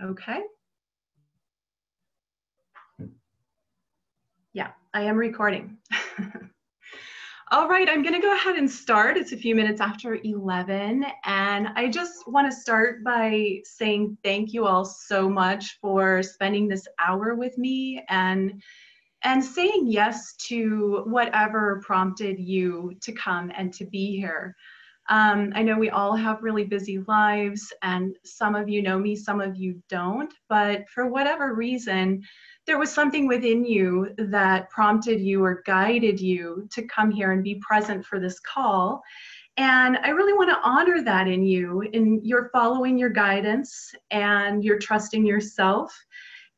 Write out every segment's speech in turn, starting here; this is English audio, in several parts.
Okay. Yeah, I am recording. All right, I'm gonna go ahead and start. It's a few minutes after 11, and I just wanna start by saying thank you all so much for spending this hour with me and saying yes to whatever prompted you to come and to be here. I know we all have really busy lives, and some of you know me, some of you don't, but for whatever reason, there was something within you that prompted you or guided you to come here and be present for this call. And I really want to honor that in you, in you're following your guidance and you're trusting yourself.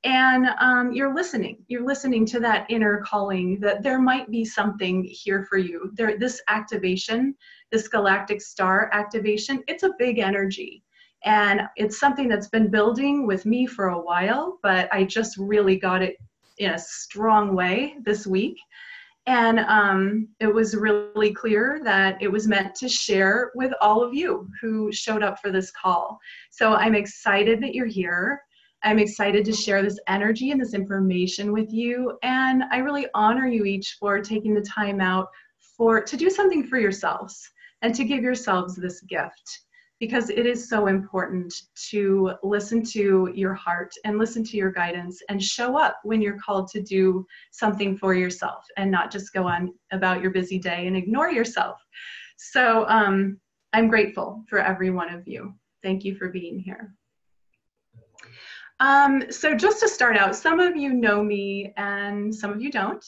And you're listening to that inner calling that there might be something here for you. This activation, this Galactic Star Activation, it's a big energy. And it's something that's been building with me for a while, but I just really got it in a strong way this week. And it was really clear that it was meant to share with all of you who showed up for this call. So I'm excited that you're here. I'm excited to share this energy and this information with you. And I really honor you each for taking the time out to do something for yourselves and to give yourselves this gift, because it is so important to listen to your heart and listen to your guidance and show up when you're called to do something for yourself and not just go on about your busy day and ignore yourself. So I'm grateful for every one of you. Thank you for being here. So just to start out, some of you know me and some of you don't.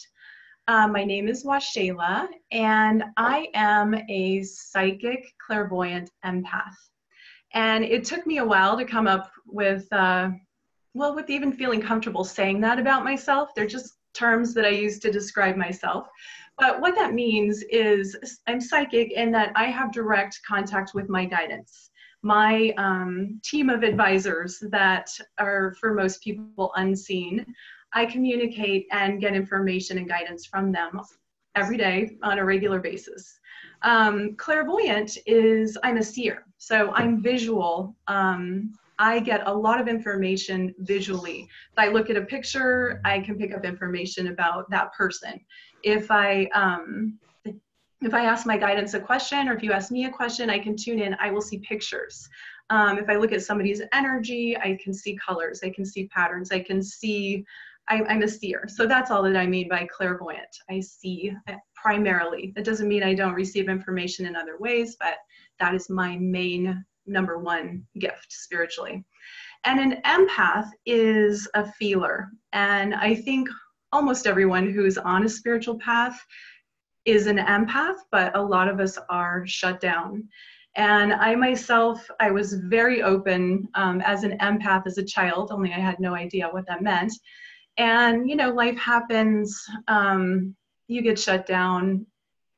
My name is Waxela, and I am a psychic clairvoyant empath. And it took me a while to come up with, with even feeling comfortable saying that about myself. They're just terms that I use to describe myself. But what that means is I'm psychic in that I have direct contact with my guidance. My team of advisors that are for most people unseen, I communicate and get information and guidance from them every day on a regular basis. Clairvoyant is I'm a seer, so I'm visual. I get a lot of information visually. If I look at a picture, I can pick up information about that person. If I ask my guidance a question, or if you ask me a question, I can tune in, I will see pictures. If I look at somebody's energy, I can see colors, I can see patterns, I can see, I'm a seer. So that's all that I mean by clairvoyant. I see primarily. That doesn't mean I don't receive information in other ways, but that is my main number one gift spiritually. And an empath is a feeler. And I think almost everyone who's on a spiritual path is an empath, but a lot of us are shut down. And I myself, I was very open as an empath as a child, only I had no idea what that meant. And, you know, life happens, you get shut down,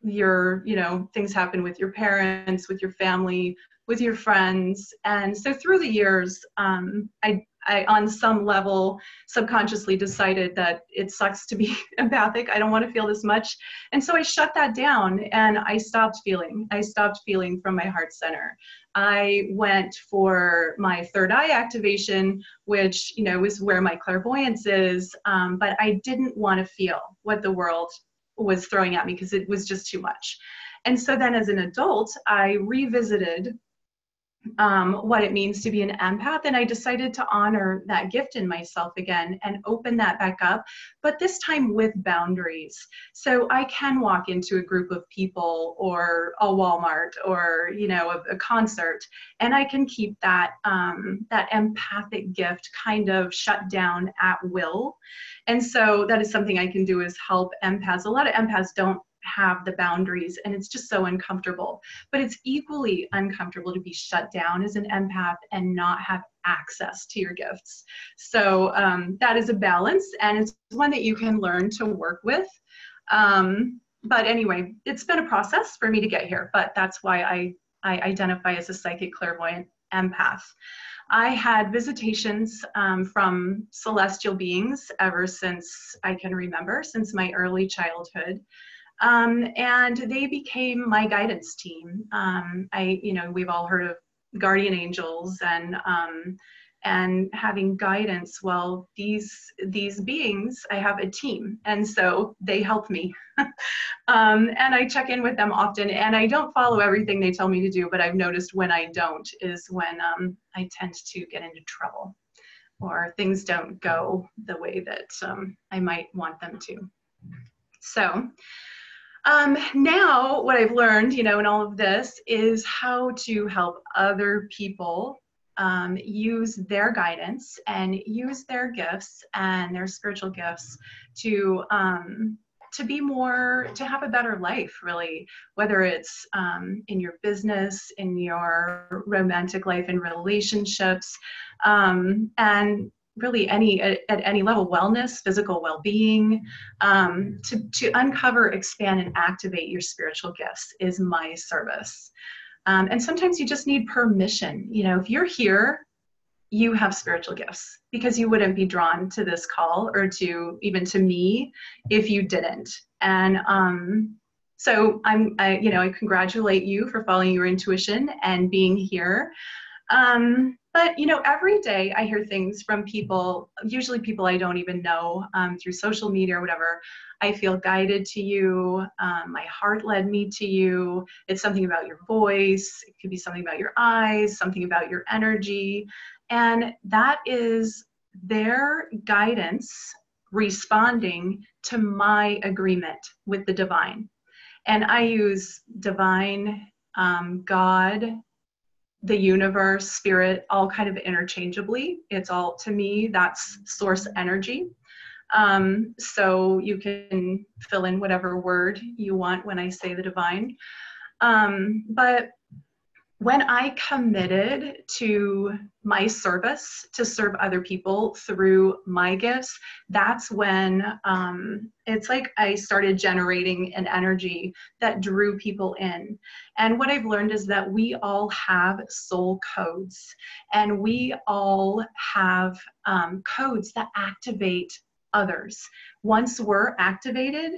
things happen with your parents, with your family, with your friends. And so through the years, I, on some level, subconsciously decided that it sucks to be empathic. I don't want to feel this much. And so I shut that down and I stopped feeling. I stopped feeling from my heart center. I went for my third eye activation, which, you know, is where my clairvoyance is. But I didn't want to feel what the world was throwing at me because it was just too much. And so then as an adult, I revisited what it means to be an empath, and I decided to honor that gift in myself again and open that back up, but this time with boundaries. So I can walk into a group of people or a Walmart or, you know, a concert, and I can keep that that empathic gift kind of shut down at will. And so that is something I can do, is help empaths. A lot of empaths don't have the boundaries, and it's just so uncomfortable. But it's equally uncomfortable to be shut down as an empath and not have access to your gifts. So that is a balance, and it's one that you can learn to work with. But anyway, it's been a process for me to get here, but that's why I identify as a psychic clairvoyant empath. I had visitations from celestial beings ever since I can remember, since my early childhood. And they became my guidance team. We've all heard of guardian angels and having guidance. Well, these beings, I have a team, and so they help me. And I check in with them often, and I don't follow everything they tell me to do, but I've noticed when I don't is when I tend to get into trouble, or things don't go the way that I might want them to. So now what I've learned, in all of this is how to help other people use their guidance and use their gifts and their spiritual gifts to be more, to have a better life, really, whether it's in your business, in your romantic life, in relationships, and really at any level, wellness, physical well-being, to uncover, expand, and activate your spiritual gifts is my service. And sometimes you just need permission. If you're here, you have spiritual gifts, because you wouldn't be drawn to this call or even to me if you didn't. And so I congratulate you for following your intuition and being here. But every day I hear things from people, usually people I don't even know, through social media or whatever. I feel guided to you. My heart led me to you. It's something about your voice. It could be something about your eyes, something about your energy. And that is their guidance responding to my agreement with the divine. And I use divine, God, the universe, spirit, all kind of interchangeably. It's all, to me, that's source energy. So you can fill in whatever word you want when I say the divine. But when I committed to my service, to serve other people through my gifts, that's when it's like I started generating an energy that drew people in. And what I've learned is that we all have soul codes, and we all have codes that activate others. Once we're activated,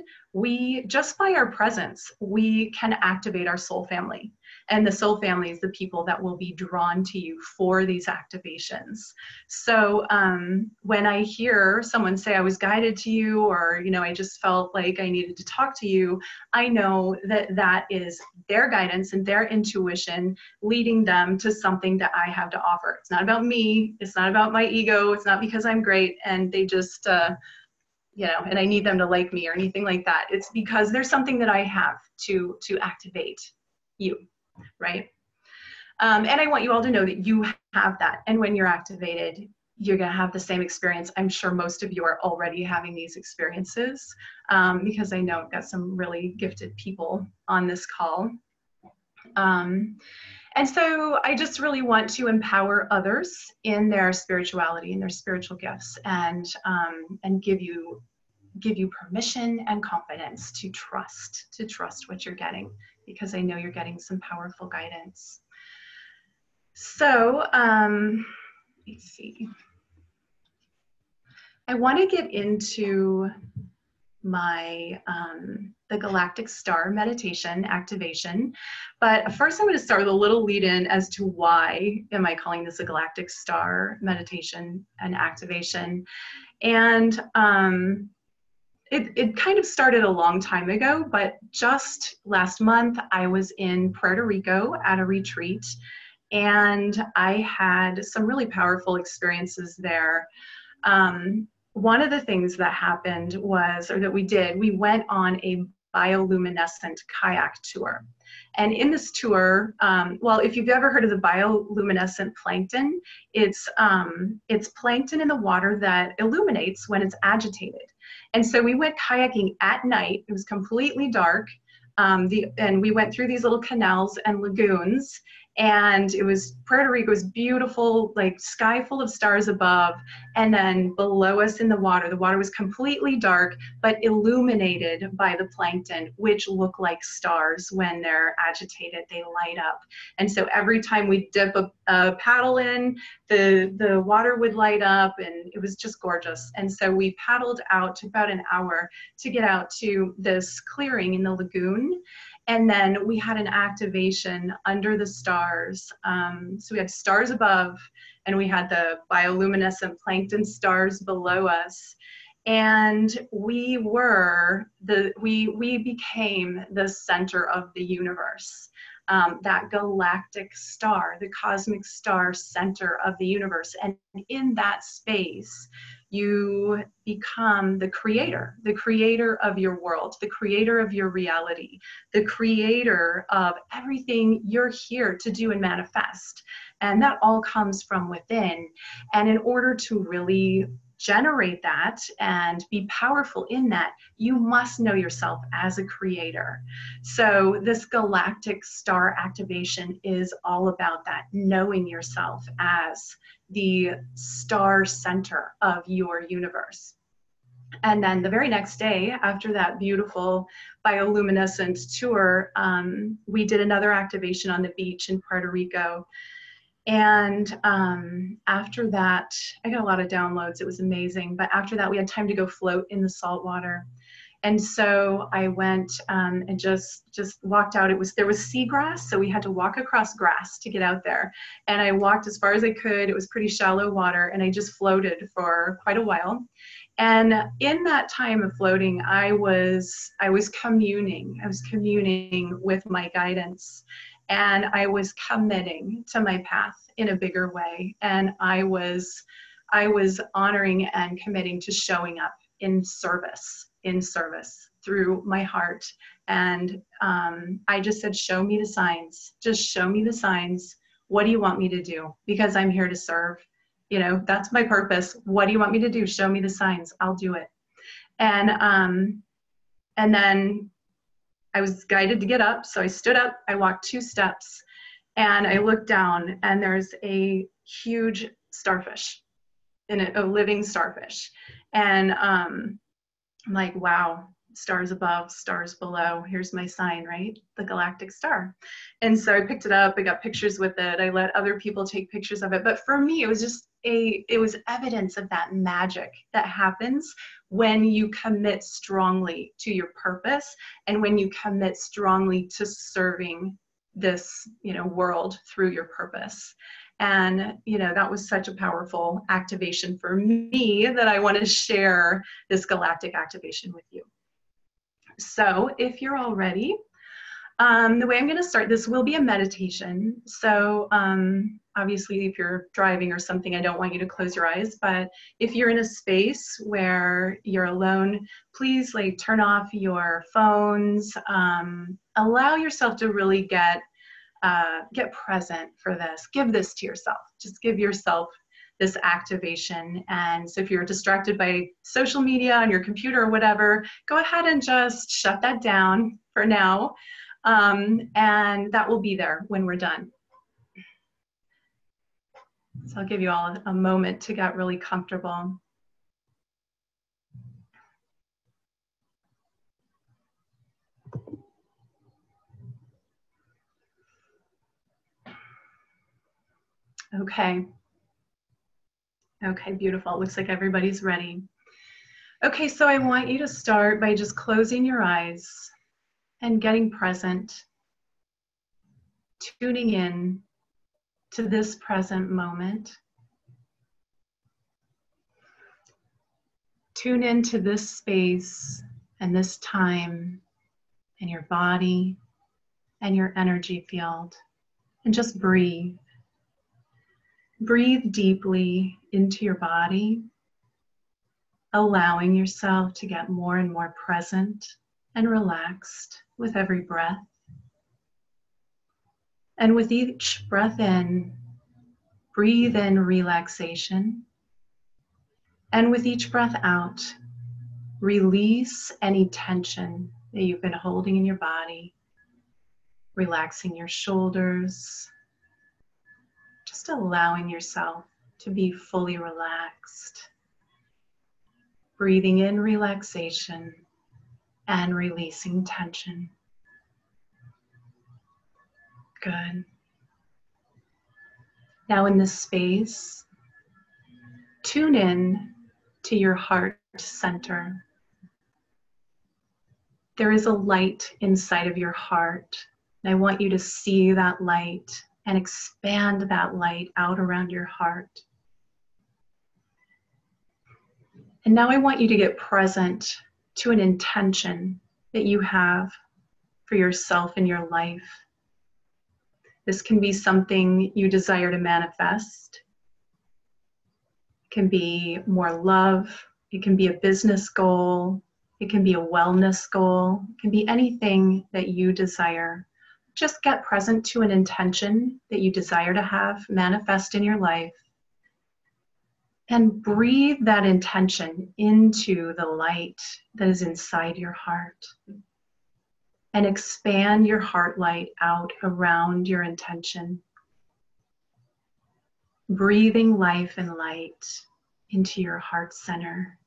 just by our presence, we can activate our soul family. And the soul family is the people that will be drawn to you for these activations. So when I hear someone say I was guided to you, or, I just felt like I needed to talk to you, I know that that is their guidance and their intuition leading them to something that I have to offer. It's not about me. It's not about my ego. It's not because I'm great and they just, and I need them to like me or anything like that. It's because there's something that I have to activate you. Right? And I want you all to know that you have that. And when you're activated, you're going to have the same experience. I'm sure most of you are already having these experiences, because I know I've got some really gifted people on this call. And so I just really want to empower others in their spirituality and their spiritual gifts, and give you permission and confidence to trust what you're getting, because I know you're getting some powerful guidance. So let's see. I want to get into my the Galactic Star meditation activation, but first I'm going to start with a little lead in as to why am I calling this a Galactic Star meditation and activation. And it kind of started a long time ago, but just last month I was in Puerto Rico at a retreat, and I had some really powerful experiences there. One of the things that happened was, or that we went on a bioluminescent kayak tour. And in this tour, well, if you've ever heard of the bioluminescent plankton, it's plankton in the water that illuminates when it's agitated. And so we went kayaking at night. It was completely dark. And we went through these little canals and lagoons, and Puerto Rico was beautiful, like sky full of stars above, and then below us in the water was completely dark, but illuminated by the plankton, which look like stars when they're agitated, they light up. And so every time we dip a paddle in, the water would light up, and it was just gorgeous. And so we paddled out, took about an hour to get out to this clearing in the lagoon. And then we had an activation under the stars. So we had stars above, and we had the bioluminescent plankton stars below us. And we became the center of the universe. That galactic star, the cosmic star center of the universe. And in that space, you become the creator of your world, the creator of your reality, the creator of everything you're here to do and manifest. And that all comes from within. And in order to really generate that and be powerful in that, you must know yourself as a creator. So this galactic star activation is all about that, knowing yourself as the star center of your universe. And then the very next day, after that beautiful bioluminescent tour, we did another activation on the beach in Puerto Rico. And after that, I got a lot of downloads. It was amazing. But after that, we had time to go float in the salt water. And so I went and just walked out. There was seagrass, so we had to walk across grass to get out there. And I walked as far as I could. It was pretty shallow water, and I just floated for quite a while. And in that time of floating, I was communing. I was communing with my guidance. And I was committing to my path in a bigger way. And I was honoring and committing to showing up in service through my heart. And I just said, show me the signs. Just show me the signs. What do you want me to do? Because I'm here to serve. You know, that's my purpose. What do you want me to do? Show me the signs. I'll do it. And then I was guided to get up. So I stood up, I walked 2 steps, and I looked down, and there's a huge starfish, a living starfish. And I'm like, wow, stars above, stars below. Here's my sign, right? The galactic star. And so I picked it up, I got pictures with it. I let other people take pictures of it. But for me, it was just it was evidence of that magic that happens when you commit strongly to your purpose and when you commit strongly to serving this, world through your purpose. And, that was such a powerful activation for me that I want to share this galactic activation with you. So if you're all ready, the way I'm going to start, this will be a meditation. So obviously if you're driving or something, I don't want you to close your eyes, but if you're in a space where you're alone, please turn off your phones, allow yourself to really get present for this. Give this to yourself. Just give yourself this activation. And so if you're distracted by social media on your computer or whatever, go ahead and just shut that down for now. And that will be there when we're done. So I'll give you all a moment to get really comfortable. Okay. Okay, beautiful. It looks like everybody's ready. Okay, so I want you to start by just closing your eyes and getting present, tuning in to this present moment. Tune into this space and this time and your body and your energy field, and just breathe. Breathe deeply into your body, allowing yourself to get more and more present and relaxed with every breath. And with each breath in, breathe in relaxation. And with each breath out, release any tension that you've been holding in your body, relaxing your shoulders, just allowing yourself to be fully relaxed. Breathing in relaxation and releasing tension. Good. Now in this space, tune in to your heart center. there is a light inside of your heart. And I want you to see that light and expand that light out around your heart. And now I want you to get present to an intention that you have for yourself in your life. This can be something you desire to manifest. It can be more love. It can be a business goal. It can be a wellness goal. It can be anything that you desire. Just get present to an intention that you desire to have manifest in your life. And breathe that intention into the light that is inside your heart. And expand your heart light out around your intention. Breathing life and light into your heart center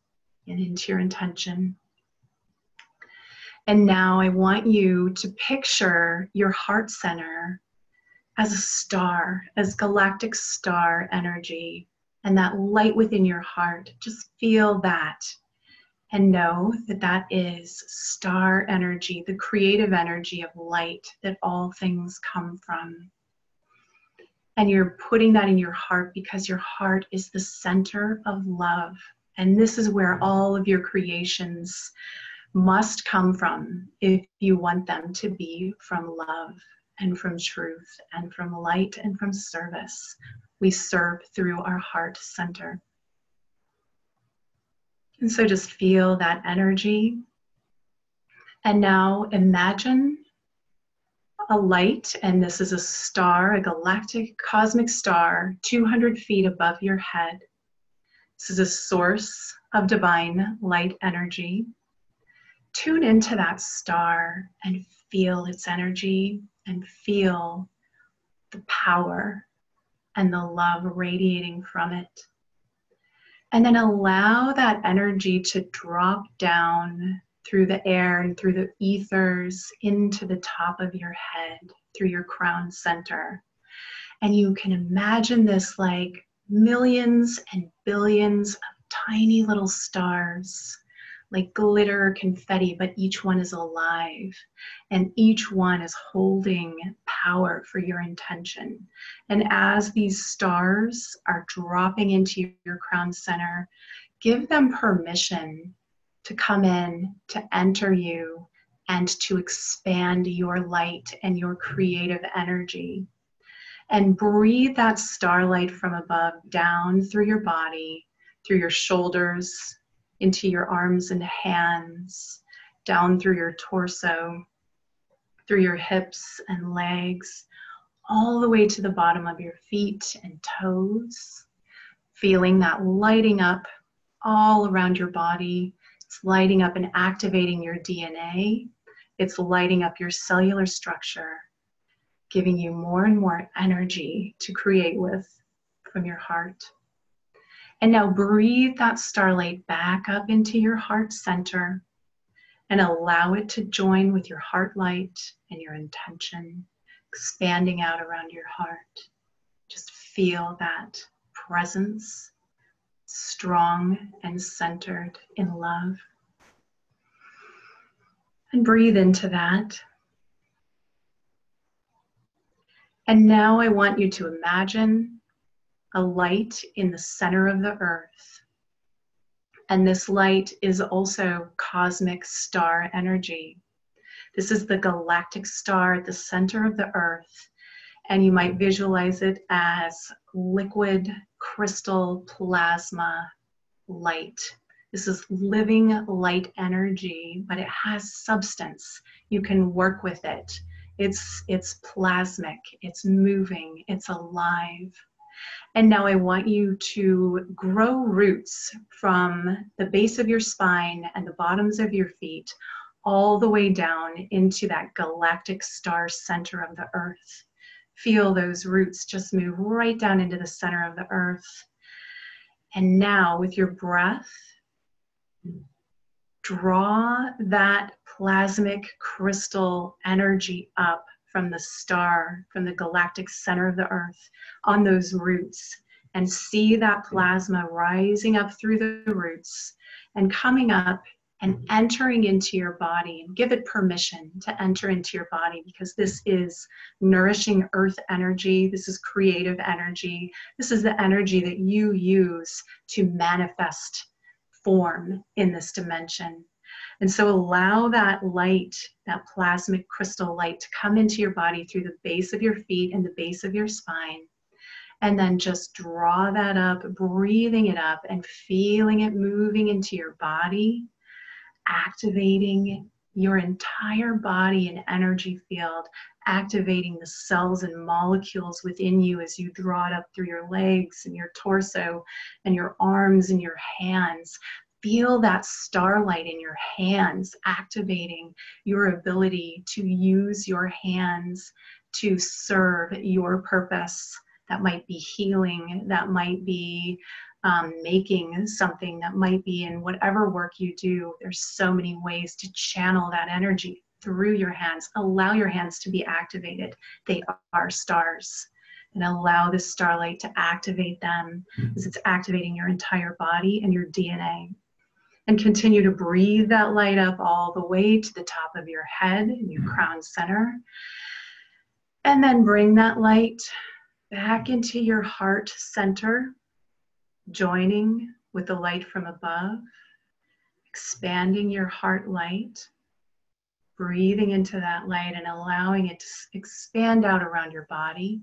and into your intention. And now I want you to picture your heart center as a star, as galactic star energy. And that light within your heart, just feel that and know that that is star energy, the creative energy of light that all things come from. And you're putting that in your heart because your heart is the center of love. And this is where all of your creations must come from if you want them to be from love and from truth and from light and from service. We serve through our heart center. And so just feel that energy. And now imagine a light, and this is a star, a galactic cosmic star, 200 feet above your head. This is a source of divine light energy. Tune into that star and feel its energy and feel the power and the love radiating from it. And then allow that energy to drop down through the air and through the ethers into the top of your head, through your crown center. And you can imagine this like millions and billions of tiny little stars, like glitter or confetti, but each one is alive and each one is holding power for your intention. And as these stars are dropping into your crown center, give them permission to come in, to enter you, and to expand your light and your creative energy. And breathe that starlight from above down through your body, through your shoulders, into your arms and hands, down through your torso, through your hips and legs, all the way to the bottom of your feet and toes, feeling that lighting up all around your body. It's lighting up and activating your DNA. It's lighting up your cellular structure, giving you more and more energy to create with from your heart. And now breathe that starlight back up into your heart center and allow it to join with your heart light and your intention, expanding out around your heart. Just feel that presence, strong and centered in love. And breathe into that. And now I want you to imagine a light in the center of the earth. And this light is also cosmic star energy. This is the galactic star at the center of the earth. And you might visualize it as liquid crystal plasma light. This is living light energy, but it has substance. You can work with it. It's plasmic, it's moving, it's alive. And now I want you to grow roots from the base of your spine and the bottoms of your feet all the way down into that galactic star center of the earth. Feel those roots just move right down into the center of the earth. And now with your breath, draw that plasmic crystal energy up from the star, from the galactic center of the earth on those roots, and see that plasma rising up through the roots and coming up and entering into your body, and give it permission to enter into your body, because this is nourishing earth energy. This is creative energy. This is the energy that you use to manifest form in this dimension. And so allow that light, that plasmic crystal light, to come into your body through the base of your feet and the base of your spine. And then just draw that up, breathing it up and feeling it moving into your body, activating your entire body and energy field, activating the cells and molecules within you as you draw it up through your legs and your torso and your arms and your hands. Feel that starlight in your hands, activating your ability to use your hands to serve your purpose. That might be healing, that might be making something, that might be in whatever work you do. There's so many ways to channel that energy through your hands. Allow your hands to be activated. They are stars. And allow this starlight to activate them as it's activating your entire body and your DNA. And continue to breathe that light up all the way to the top of your head and your crown center. And then bring that light back into your heart center, joining with the light from above, expanding your heart light, breathing into that light and allowing it to expand out around your body.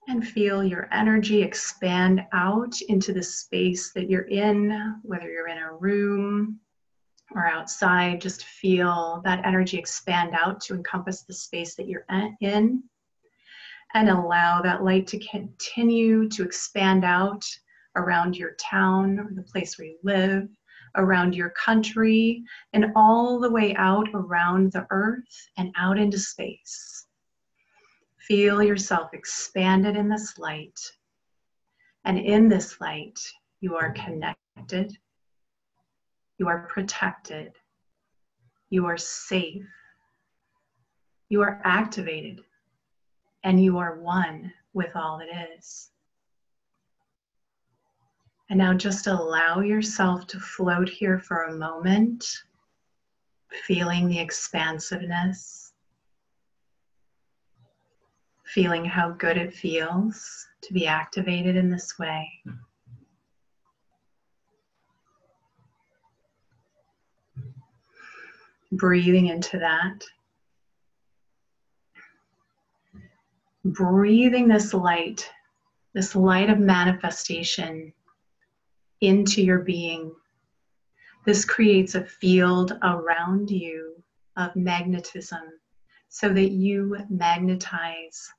And feel your energy expand out into the space that you're in, whether you're in a room or outside. Just feel that energy expand out to encompass the space that you're in. And allow that light to continue to expand out around your town or the place where you live, around your country, and all the way out around the earth and out into space. Feel yourself expanded in this light. And in this light, you are connected, you are protected, you are safe, you are activated, and you are one with all that is. And now just allow yourself to float here for a moment, feeling the expansiveness, feeling how good it feels to be activated in this way. Breathing into that. Breathing this light of manifestation into your being. This creates a field around you of magnetism so that you magnetize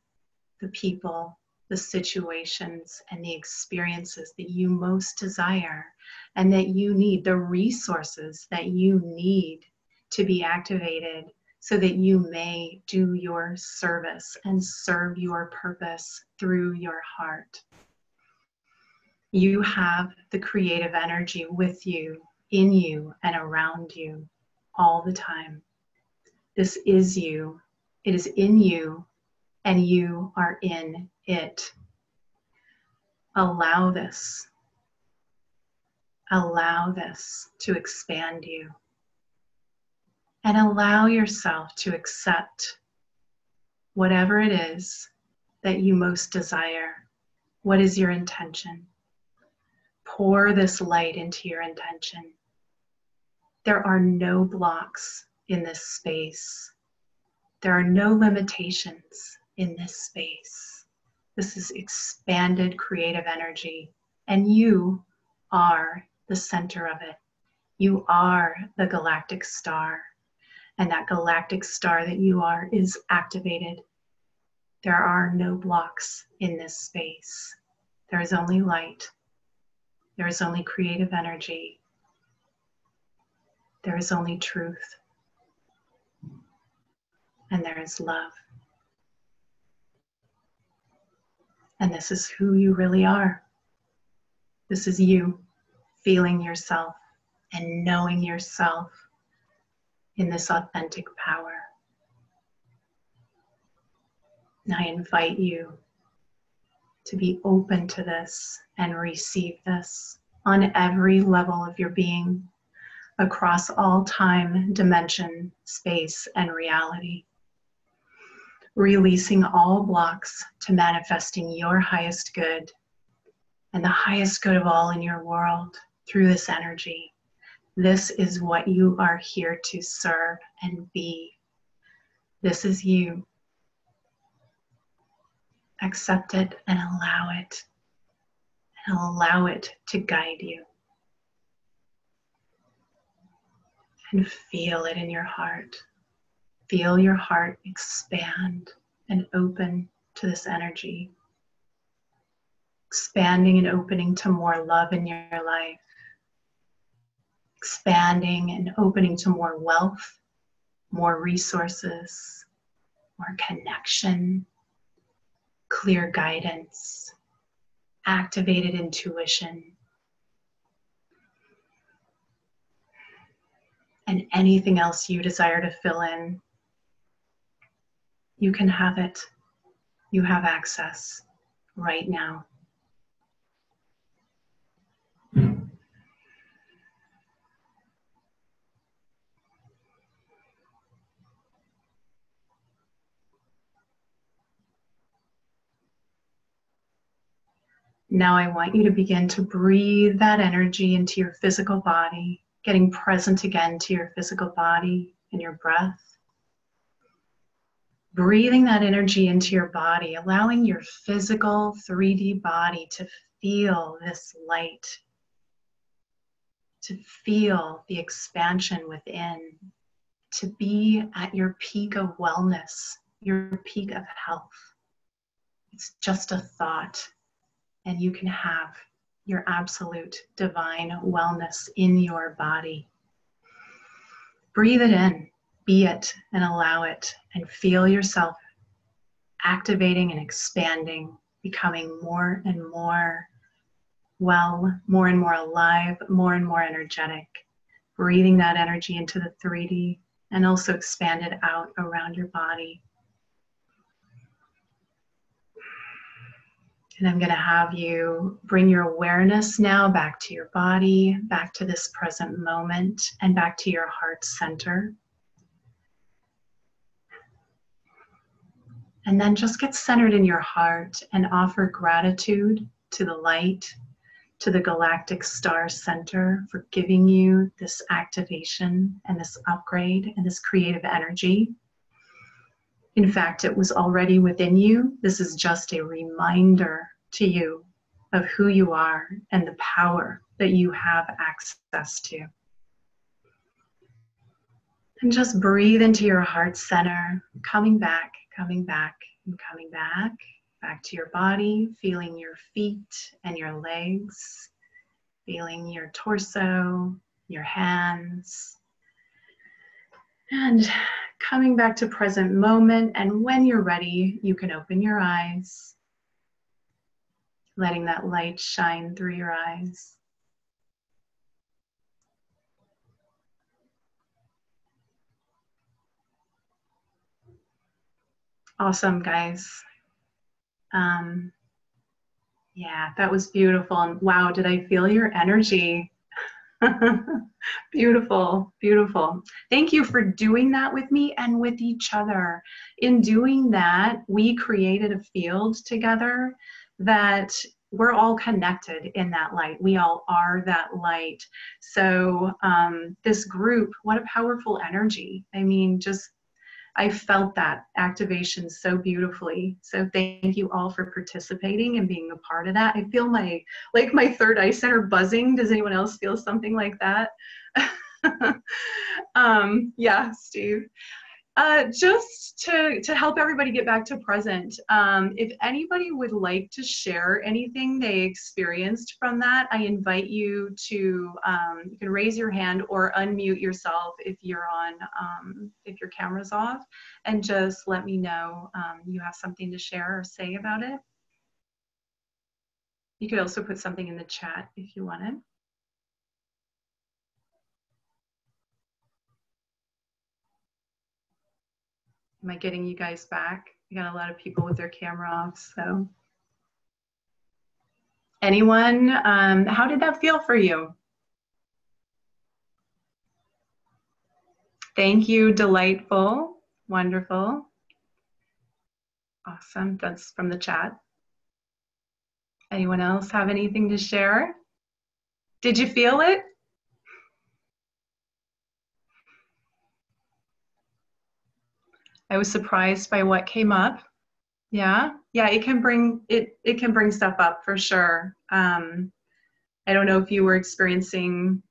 the people, the situations, and the experiences that you most desire and that you need, the resources that you need to be activated so that you may do your service and serve your purpose through your heart. You have the creative energy with you, in you, and around you all the time. This is you. It is in you, and you are in it. Allow this. Allow this to expand you. And allow yourself to accept whatever it is that you most desire. What is your intention? Pour this light into your intention. There are no blocks in this space. There are no limitations in this space. This is expanded creative energy, and you are the center of it. You are the galactic star, and that galactic star that you are is activated. There are no blocks in this space. There is only light. There is only creative energy. There is only truth. And there is love. And this is who you really are. This is you feeling yourself and knowing yourself in this authentic power. And I invite you to be open to this and receive this on every level of your being, across all time, dimension, space, and reality. Releasing all blocks to manifesting your highest good and the highest good of all in your world through this energy. This is what you are here to serve and be. This is you. Accept it and allow it. And allow it to guide you. And feel it in your heart. Feel your heart expand and open to this energy. Expanding and opening to more love in your life. Expanding and opening to more wealth, more resources, more connection, clear guidance, activated intuition, and anything else you desire to fill in. You can have it. You have access right now. Now I want you to begin to breathe that energy into your physical body, getting present again to your physical body and your breath. Breathing that energy into your body, allowing your physical 3D body to feel this light, to feel the expansion within, to be at your peak of wellness, your peak of health. It's just a thought, and you can have your absolute divine wellness in your body. Breathe it in, be it, and allow it, and feel yourself activating and expanding, becoming more and more well, more and more alive, more and more energetic. Breathing that energy into the 3D and also expand it out around your body. And I'm going to have you bring your awareness now back to your body, back to this present moment, and back to your heart center. And then just get centered in your heart and offer gratitude to the light, to the Galactic Star Center for giving you this activation and this upgrade and this creative energy. In fact, it was already within you. This is just a reminder to you of who you are and the power that you have access to. And just breathe into your heart center, coming back, and coming back, back to your body, feeling your feet and your legs, feeling your torso, your hands, and coming back to present moment. And when you're ready, you can open your eyes, letting that light shine through your eyes. Awesome, guys. Yeah, that was beautiful. And wow, did I feel your energy? Beautiful, beautiful. Thank you for doing that with me and with each other. In doing that, we created a field together that we're all connected in that light. We all are that light. So this group, what a powerful energy. I mean, just I felt that activation so beautifully. So thank you all for participating and being a part of that. I feel my third eye center buzzing. Does anyone else feel something like that? Yeah, Steve. Just to help everybody get back to present, if anybody would like to share anything they experienced from that, I invite you to, you can raise your hand or unmute yourself if you're on, if your camera's off, and just let me know you have something to share or say about it. You could also put something in the chat if you wanted. Am I getting you guys back? We got a lot of people with their camera off, so. Anyone, how did that feel for you? Thank you, delightful, wonderful, awesome. That's from the chat. Anyone else have anything to share? Did you feel it? I was surprised by what came up. Yeah, yeah, it can bring it can bring stuff up for sure. I don't know if you were experiencing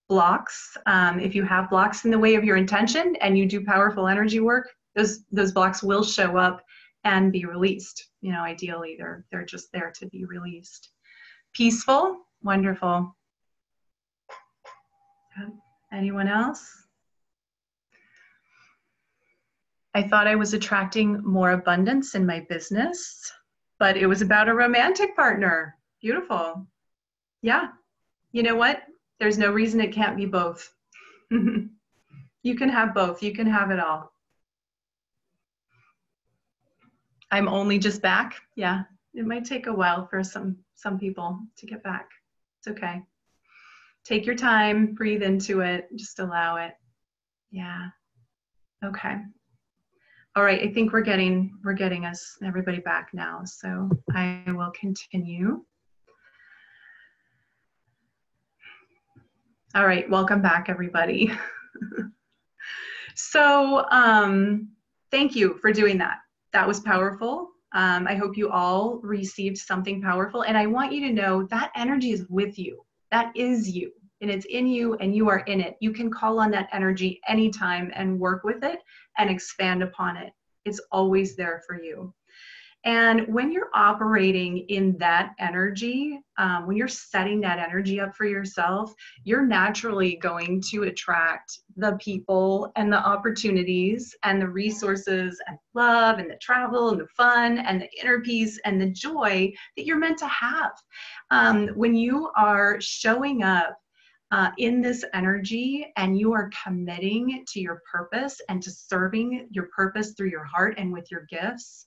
blocks. If you have blocks in the way of your intention and you do powerful energy work, those blocks will show up and be released. You know, ideally they're just there to be released. Peaceful, wonderful. Anyone else? I thought I was attracting more abundance in my business, but it was about a romantic partner. Beautiful. Yeah. You know what? There's no reason it can't be both. You can have both. You can have it all. I'm only just back. Yeah. It might take a while for some people to get back. It's okay. Take your time, breathe into it, just allow it. Yeah. Okay. All right, I think we're getting us everybody back now. So I will continue. All right, welcome back, everybody. So thank you for doing that. That was powerful. I hope you all received something powerful. And I want you to know that energy is with you. That is you. And it's in you and you are in it. You can call on that energy anytime and work with it and expand upon it. It's always there for you. And when you're operating in that energy, when you're setting that energy up for yourself, you're naturally going to attract the people and the opportunities and the resources and love and the travel and the fun and the inner peace and the joy that you're meant to have. When you are showing up in this energy and you are committing to your purpose and to serving your purpose through your heart and with your gifts,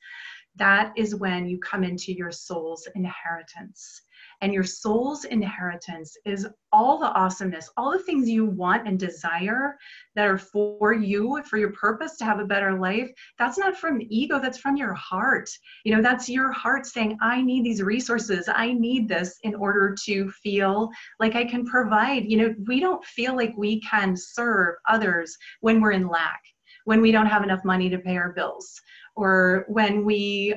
that is when you come into your soul's inheritance. And your soul's inheritance is all the awesomeness, all the things you want and desire that are for you, for your purpose to have a better life. That's not from the ego, that's from your heart. You know, that's your heart saying, I need these resources. I need this in order to feel like I can provide. You know, we don't feel like we can serve others when we're in lack, when we don't have enough money to pay our bills, or when we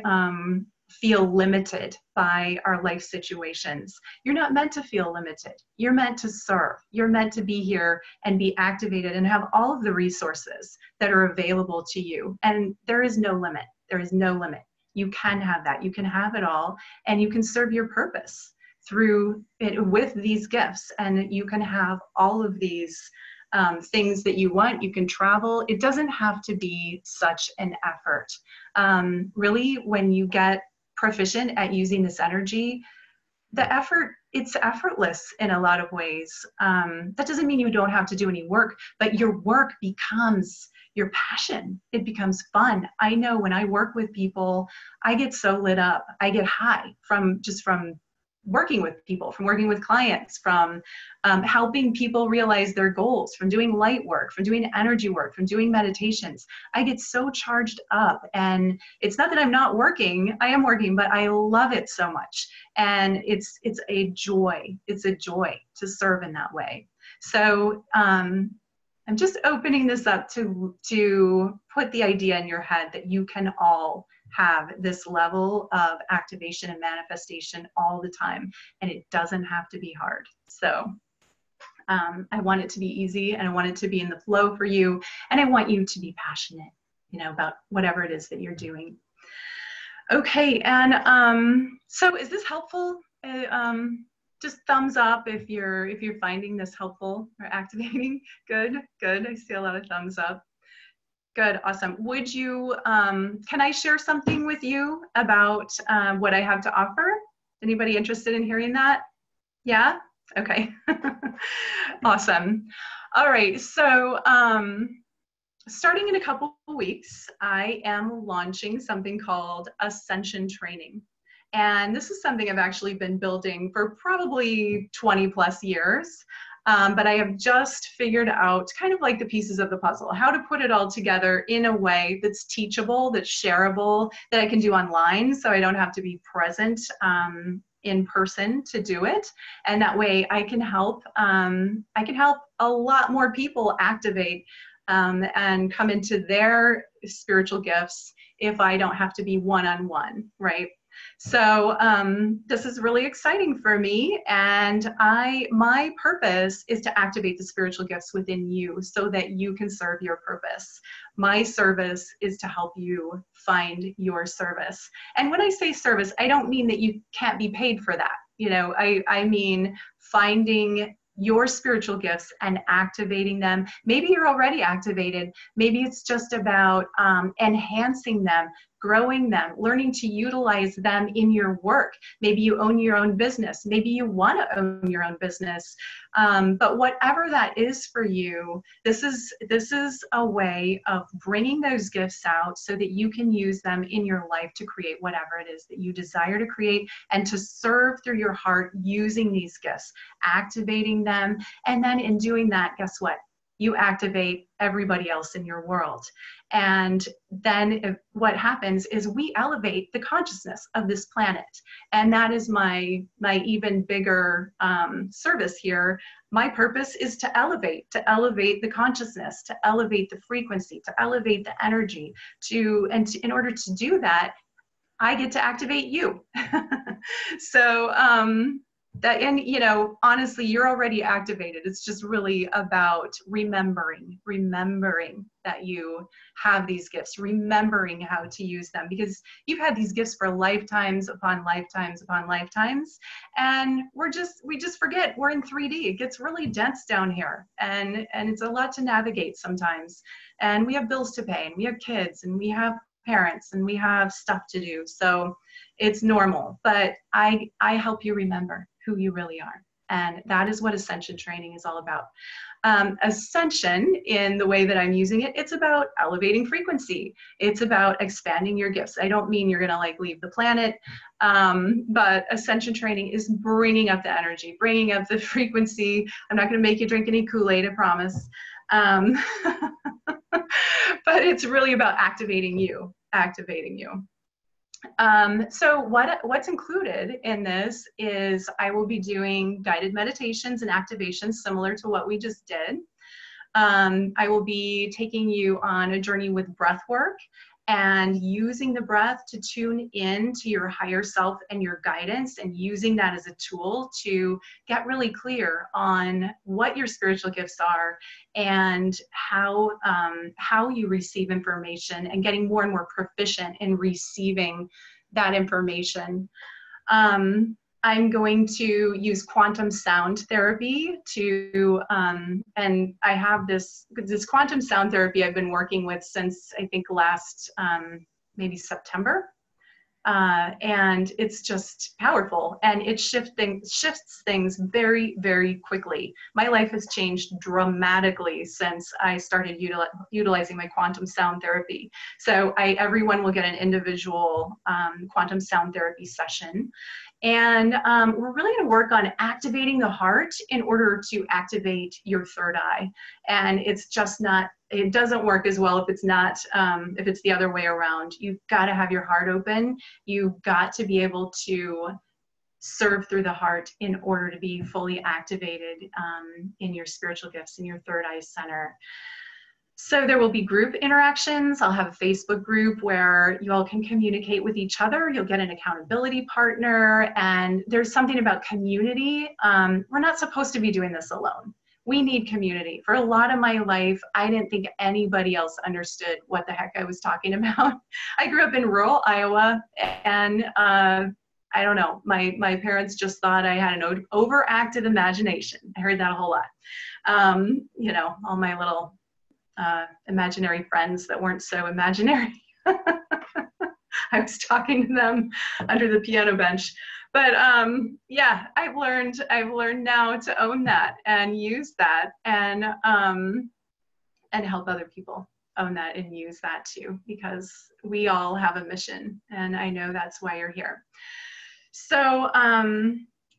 feel limited by our life situations. You're not meant to feel limited. You're meant to serve. You're meant to be here and be activated and have all of the resources that are available to you. And there is no limit. There is no limit. You can have that. You can have it all, and you can serve your purpose through it with these gifts. And you can have all of these things that you want. You can travel. It doesn't have to be such an effort. Really, when you get proficient at using this energy, the effort, it's effortless in a lot of ways. That doesn't mean you don't have to do any work, but your work becomes your passion. It becomes fun. I know when I work with people, I get so lit up. I get high from working with people, from working with clients, from helping people realize their goals, from doing light work, from doing energy work, from doing meditations. I get so charged up, and it's not that I'm not working. I am working, but I love it so much. And it's a joy. It's a joy to serve in that way. So I'm just opening this up to put the idea in your head that you can all have this level of activation and manifestation all the time, and it doesn't have to be hard. So I want it to be easy, and I want it to be in the flow for you, and I want you to be passionate, you know, about whatever it is that you're doing. Okay, and so is this helpful? Just thumbs up if you're finding this helpful or activating. Good, good. I see a lot of thumbs up. Good, awesome. Would you, can I share something with you about what I have to offer? Anybody interested in hearing that? Yeah? Okay. Awesome. All right, so starting in a couple of weeks, I am launching something called Ascension training. And this is something I've actually been building for probably 20 plus years. But I have just figured out kind of like the pieces of the puzzle, how to put it all together in a way that's teachable, that's shareable, that I can do online, so I don't have to be present in person to do it. And that way I can help a lot more people activate and come into their spiritual gifts if I don't have to be one-on-one, right? So this is really exciting for me, and my purpose is to activate the spiritual gifts within you so that you can serve your purpose. My service is to help you find your service. And when I say service, I don't mean that you can't be paid for that. You know, I mean finding your spiritual gifts and activating them. Maybe you're already activated. Maybe it's just about enhancing them, growing them, learning to utilize them in your work. Maybe you own your own business. Maybe you want to own your own business. But whatever that is for you, this is a way of bringing those gifts out so that you can use them in your life to create whatever it is that you desire to create, and to serve through your heart using these gifts, activating them. And then in doing that, guess what? You activate everybody else in your world. And then what happens is we elevate the consciousness of this planet. And that is my even bigger service here. My purpose is to elevate the consciousness, to elevate the frequency, to elevate the energy, in order to do that, I get to activate you. So, and you know, honestly, you're already activated. It's just really about remembering that you have these gifts, remembering how to use them, because you've had these gifts for lifetimes upon lifetimes upon lifetimes, and we just forget we're in 3D. It gets really dense down here, and it's a lot to navigate sometimes. And we have bills to pay, and we have kids, and we have parents, and we have stuff to do. So it's normal, but I help you remember who you really are. And that is what Ascension training is all about. Ascension, in the way that I'm using it, it's about elevating frequency. It's about expanding your gifts. I don't mean you're gonna like leave the planet, but Ascension training is bringing up the energy, bringing up the frequency. I'm not gonna make you drink any Kool-Aid, I promise. But it's really about activating you. So what's included in this is I will be doing guided meditations and activations similar to what we just did. I will be taking you on a journey with breath work and using the breath to tune in to your higher self and your guidance, and using that as a tool to get really clear on what your spiritual gifts are and how you receive information, and getting more and more proficient in receiving that information. I'm going to use quantum sound therapy to, and I have this quantum sound therapy I've been working with since I think last, maybe September. And it's just powerful, and it shifts things very, very quickly. My life has changed dramatically since I started utilizing my quantum sound therapy. So everyone will get an individual quantum sound therapy session. And we're really going to work on activating the heart in order to activate your third eye. And it's just not, it doesn't work as well if it's not, if it's the other way around. You've got to have your heart open. You've got to be able to serve through the heart in order to be fully activated in your spiritual gifts, in your third eye center. So there will be group interactions. I'll have a Facebook group where you all can communicate with each other. You'll get an accountability partner, and there's something about community. We're not supposed to be doing this alone. We need community. For a lot of my life, I didn't think anybody else understood what the heck I was talking about. I grew up in rural Iowa, and I don't know, my parents just thought I had an overactive imagination. I heard that a whole lot. You know, all my little imaginary friends that weren't so imaginary. I was talking to them under the piano bench. But yeah, I've learned now to own that and use that, and help other people own that and use that too, because we all have a mission, and I know that's why you're here. So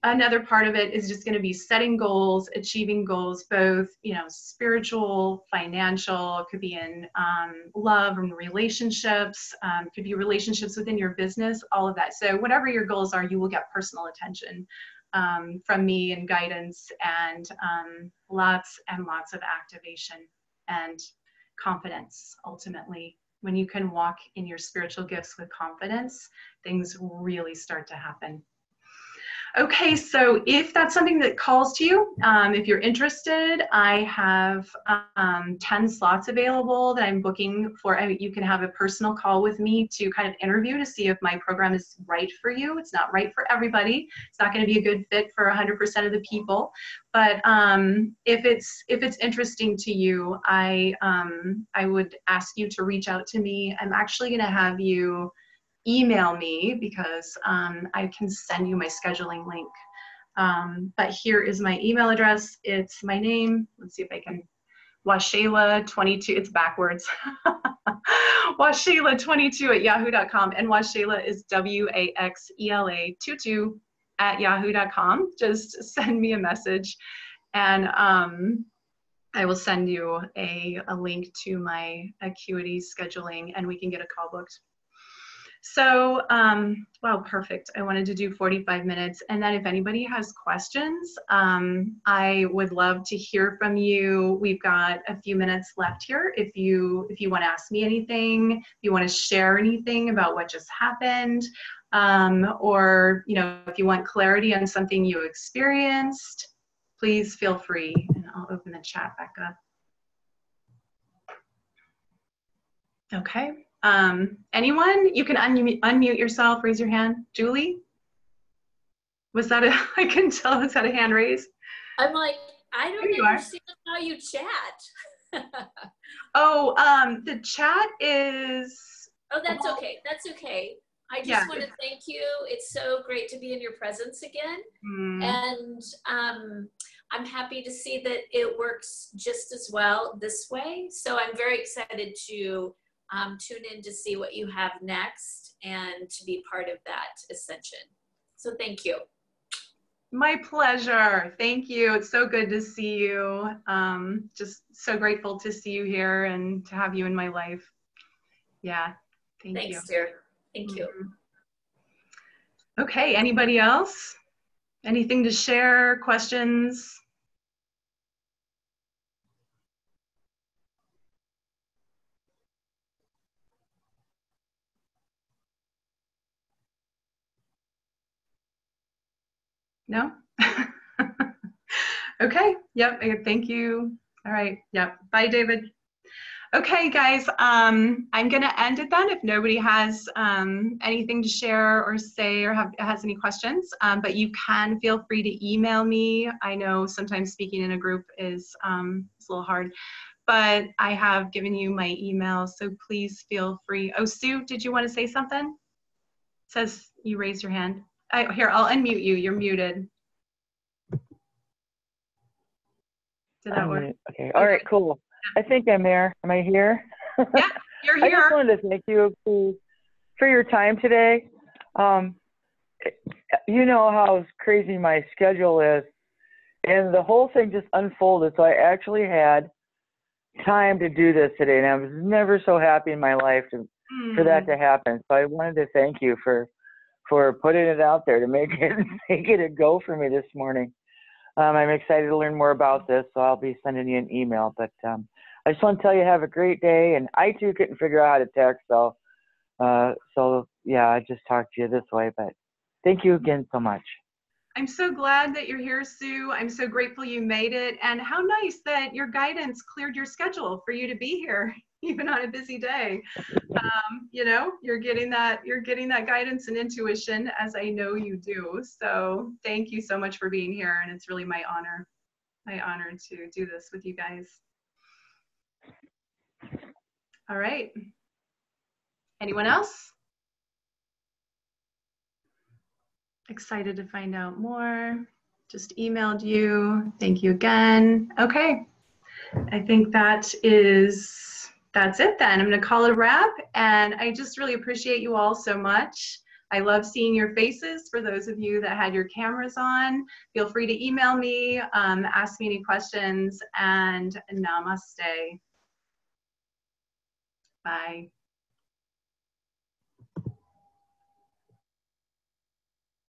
another part of it is just going to be setting goals, achieving goals, both, you know, spiritual, financial, could be in love and relationships, could be relationships within your business, all of that. So whatever your goals are, you will get personal attention from me and guidance, and lots and lots of activation and confidence. Ultimately, when you can walk in your spiritual gifts with confidence, things really start to happen. Okay, so if that's something that calls to you, if you're interested, I have 10 slots available that I'm booking for. You can have a personal call with me to kind of interview to see if my program is right for you. It's not right for everybody. It's not going to be a good fit for 100% of the people. But if it's interesting to you, I would ask you to reach out to me. I'm actually going to have you email me because I can send you my scheduling link. But here is my email address. It's my name. Let's see if I can. Waxela22. It's backwards. Waxela22@yahoo.com. And Waxela is WAXELA 22@yahoo.com. Just send me a message, and I will send you a link to my Acuity scheduling, and we can get a call booked. So, wow, perfect. I wanted to do 45 minutes. And then if anybody has questions, I would love to hear from you. We've got a few minutes left here. If you want to ask me anything, if you want to share anything about what just happened, or, you know, if you want clarity on something you experienced, please feel free. And I'll open the chat back up. Okay. Anyone? You can unmute yourself, raise your hand. Julie? Was that I couldn't tell, was that a hand raise? I'm like, I don't understand how you chat. Oh, the chat is... Oh, that's okay. That's okay. I just want to thank you. It's so great to be in your presence again. And I'm happy to see that it works just as well this way. So I'm very excited to tune in to see what you have next and to be part of that ascension. So thank you. My pleasure. Thank you. It's so good to see you. Just so grateful to see you here and to have you in my life. Yeah. Thanks, you. Thanks, dear. Thank you. Okay. Anybody else? Anything to share? Questions? No? Okay. Yep. Thank you. All right. Yep. Bye, David. Okay, guys. I'm going to end it then if nobody has anything to share or say or has any questions. But you can feel free to email me. I know sometimes speaking in a group is a little hard, but I have given you my email, so please feel free. Oh, Sue, did you want to say something? It says you raised your hand. Here, I'll unmute you. You're muted. Did that work? Okay. All right, cool. I think I'm there. Am I here? Yeah, you're here. I just wanted to thank you for your time today. You know how crazy my schedule is, and the whole thing just unfolded. So I actually had time to do this today, and I was never so happy in my life for that to happen. So I wanted to thank you for putting it out there to make it a go for me this morning. I'm excited to learn more about this, so I'll be sending you an email. But I just want to tell you, have a great day. And I too couldn't figure out how to text, so yeah, I just talked to you this way. But thank you again so much. I'm so glad that you're here, Sue. I'm so grateful you made it, and how nice that your guidance cleared your schedule for you to be here, even on a busy day. You know, you're getting that guidance and intuition, as I know you do. So thank you so much for being here, and it's really my honor to do this with you guys. All right. Anyone else? Excited to find out more. Just emailed you. Thank you again. Okay. I think that's it then. I'm going to call it a wrap, and I just really appreciate you all so much. I love seeing your faces. For those of you that had your cameras on, feel free to email me, ask me any questions, and namaste. Bye.